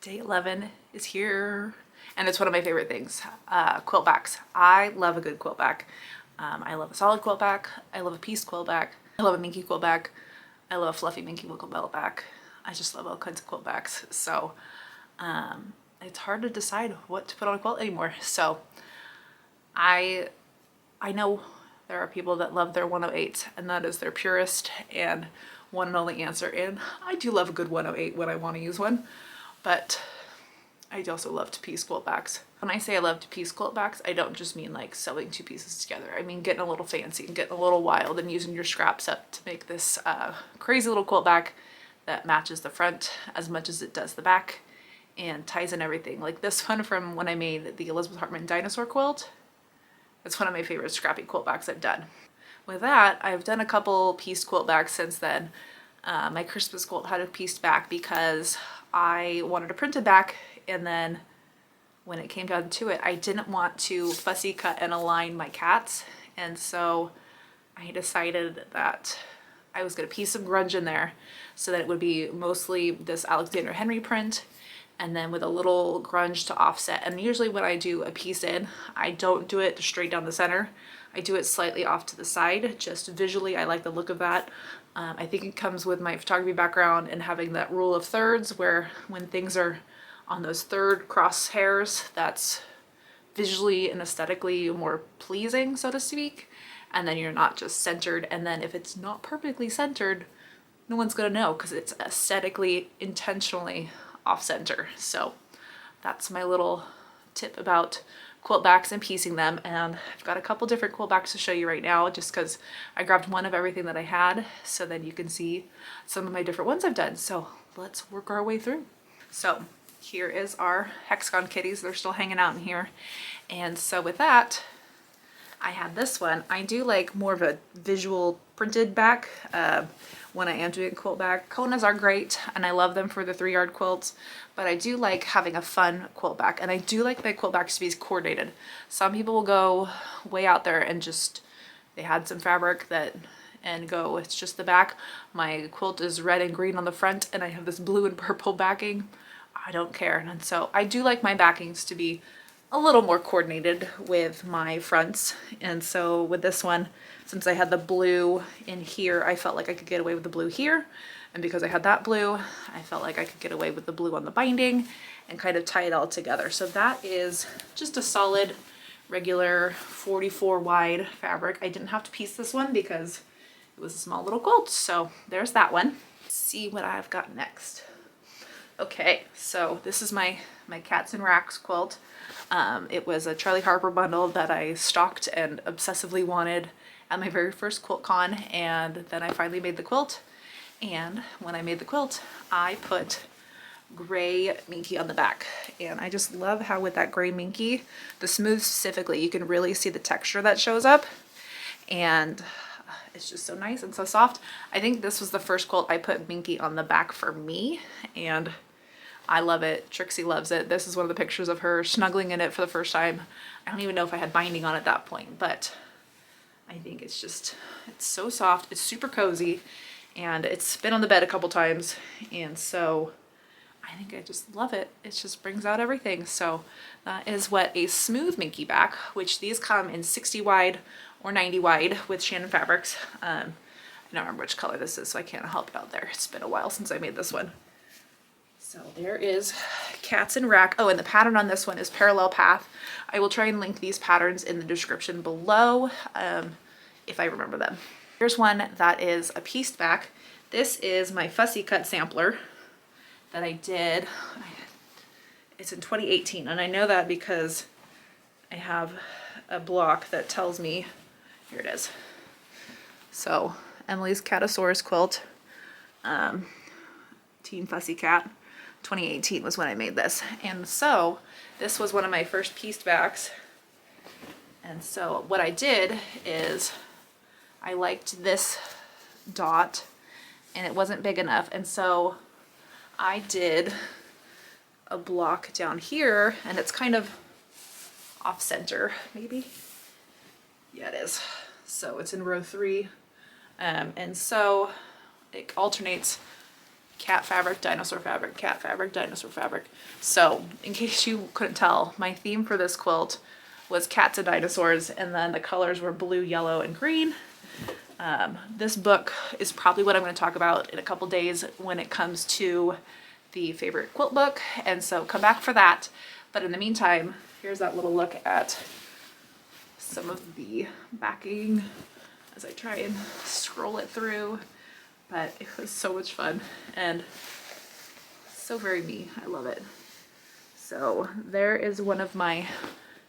Day 11 is here, and it's one of my favorite things, quilt backs. I love a good quilt back. I love a solid quilt back. I love a piece quilt back. I love a minky quilt back. I love a fluffy minky quilt back. I just love all kinds of quilt backs. So it's hard to decide what to put on a quilt anymore. So I know there are people that love their 108s, and that is their purest and one and only answer. And I do love a good 108 when I want to use one, but I also love to piece quilt backs. When I say I love to piece quilt backs, I don't just mean like sewing two pieces together. I mean getting a little fancy and getting a little wild and using your scraps up to make this crazy little quilt back that matches the front as much as it does the back and ties in everything. Like this one from when I made the Elizabeth Hartman dinosaur quilt. It's one of my favorite scrappy quilt backs I've done. With that, I've done a couple pieced quilt backs since then. My Christmas quilt had a pieced back because I wanted a printed back, and then when it came down to it, I didn't want to fussy cut and align my cats, and so I decided that I was going to piece some grunge in there so that it would be mostly this Alexander Henry print, and then with a little grunge to offset. And usually when I do a piece in, I don't do it straight down the center. I do it slightly off to the side. Just visually, I like the look of that. I think it comes with my photography background and having that rule of thirds, where when things are on those third crosshairs, that's visually and aesthetically more pleasing, so to speak. And then you're not just centered. And then if it's not perfectly centered, no one's gonna know because it's aesthetically, intentionally off center. So that's my little tip about quilt backs and piecing them. And I've got a couple different quilt backs to show you right now, just because I grabbed one of everything that I had, so then you can see some of my different ones I've done. So let's work our way through. So here is our hexagon kitties. They're still hanging out in here. And so with that, I had this one. I do like more of a visual printed back when I am doing a quilt back. Konas are great, and I love them for the 3-yard quilts, but I do like having a fun quilt back, and I do like my quilt backs to be coordinated. Some people will go way out there and just, they had some fabric that, and go, it's just the back. My quilt is red and green on the front, and I have this blue and purple backing. I don't care. And so I do like my backings to be a little more coordinated with my fronts. And so with this one, since I had the blue in here, I felt like I could get away with the blue here. And because I had that blue, I felt like I could get away with the blue on the binding and kind of tie it all together. So that is just a solid, regular 44 wide fabric. I didn't have to piece this one because it was a small little quilt. So there's that one. Let's see what I've got next. Okay, so this is my Cats and Racks quilt. It was a Charlie Harper bundle that I stalked and obsessively wanted at my very first quilt con, and then I finally made the quilt. And when I made the quilt, I put gray minky on the back, and I just love how with that gray minky, the smooth specifically, you can really see the texture that shows up, and it's just so nice and so soft. I think this was the first quilt I put minky on the back for me, and I love it. Trixie loves it. This is one of the pictures of her snuggling in it for the first time. I don't even know if I had binding on at that point, but I think it's just, it's so soft. It's super cozy, and it's been on the bed a couple times, and so I think I just love it. It just brings out everything. So that is what a smooth minky back, which these come in 60 wide or 90 wide with Shannon Fabrics. I don't remember which color this is, so I can't help you out there. It's been a while since I made this one. So there is Cats and Rack. Oh, and the pattern on this one is Parallel Path. I will try and link these patterns in the description below if I remember them. Here's one that is a pieced back. This is my Fussy cut sampler that I did. It's in 2018, and I know that because I have a block that tells me, here it is. So Emily's Catosaurus quilt, Teen Fussy Cat. 2018 was when I made this. And so this was one of my first pieced backs. And so what I did is I liked this dot and it wasn't big enough. And so I did a block down here, and it's kind of off center, maybe. Yeah, it is. So it's in row 3. And so it alternates cat fabric, dinosaur fabric, cat fabric, dinosaur fabric. So in case you couldn't tell, my theme for this quilt was cats and dinosaurs, and then the colors were blue, yellow, and green. This book is probably what I'm going to talk about in a couple days when it comes to the favorite quilt book, and so come back for that. But in the meantime, here's that little look at some of the backing as I try and scroll it through. But it was so much fun and so very me. I love it. So there is one of my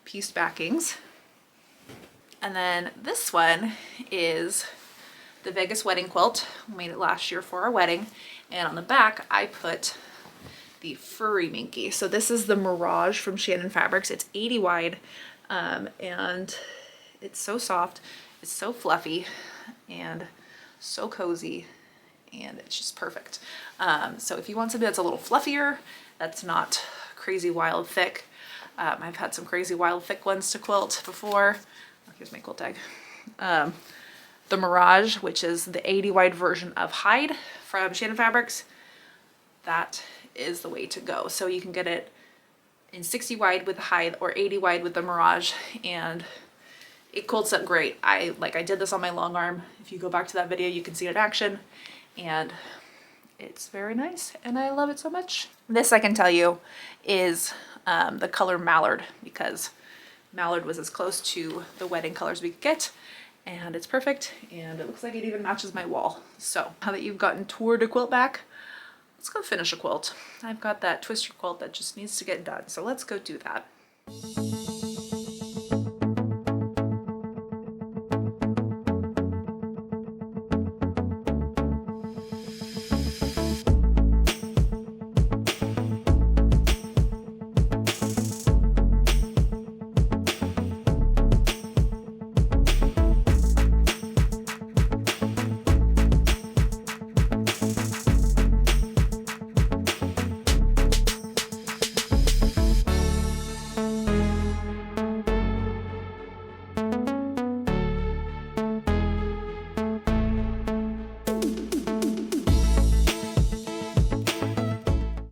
pieced backings. And then this one is the Vegas wedding quilt. We made it last year for our wedding. And on the back, I put the furry minky. So this is the Mirage from Shannon Fabrics. It's 80 wide, and it's so soft. It's so fluffy and so cozy, and it's just perfect. So if you want something that's a little fluffier, that's not crazy wild thick. I've had some crazy wild thick ones to quilt before. Oh, here's my quilt tag. The Mirage, which is the 80 wide version of Hide from Shannon Fabrics, that is the way to go. So you can get it in 60 wide with the Hide or 80 wide with the Mirage, and it quilts up great. I did this on my long arm. If you go back to that video, you can see it in action, and it's very nice, and I love it so much. This, I can tell you, is the color Mallard, because Mallard was as close to the wedding colors we could get, and it's perfect, and it looks like it even matches my wall. So now that you've gotten toward a quilt back, let's go finish a quilt. I've got that twister quilt that just needs to get done, so let's go do that.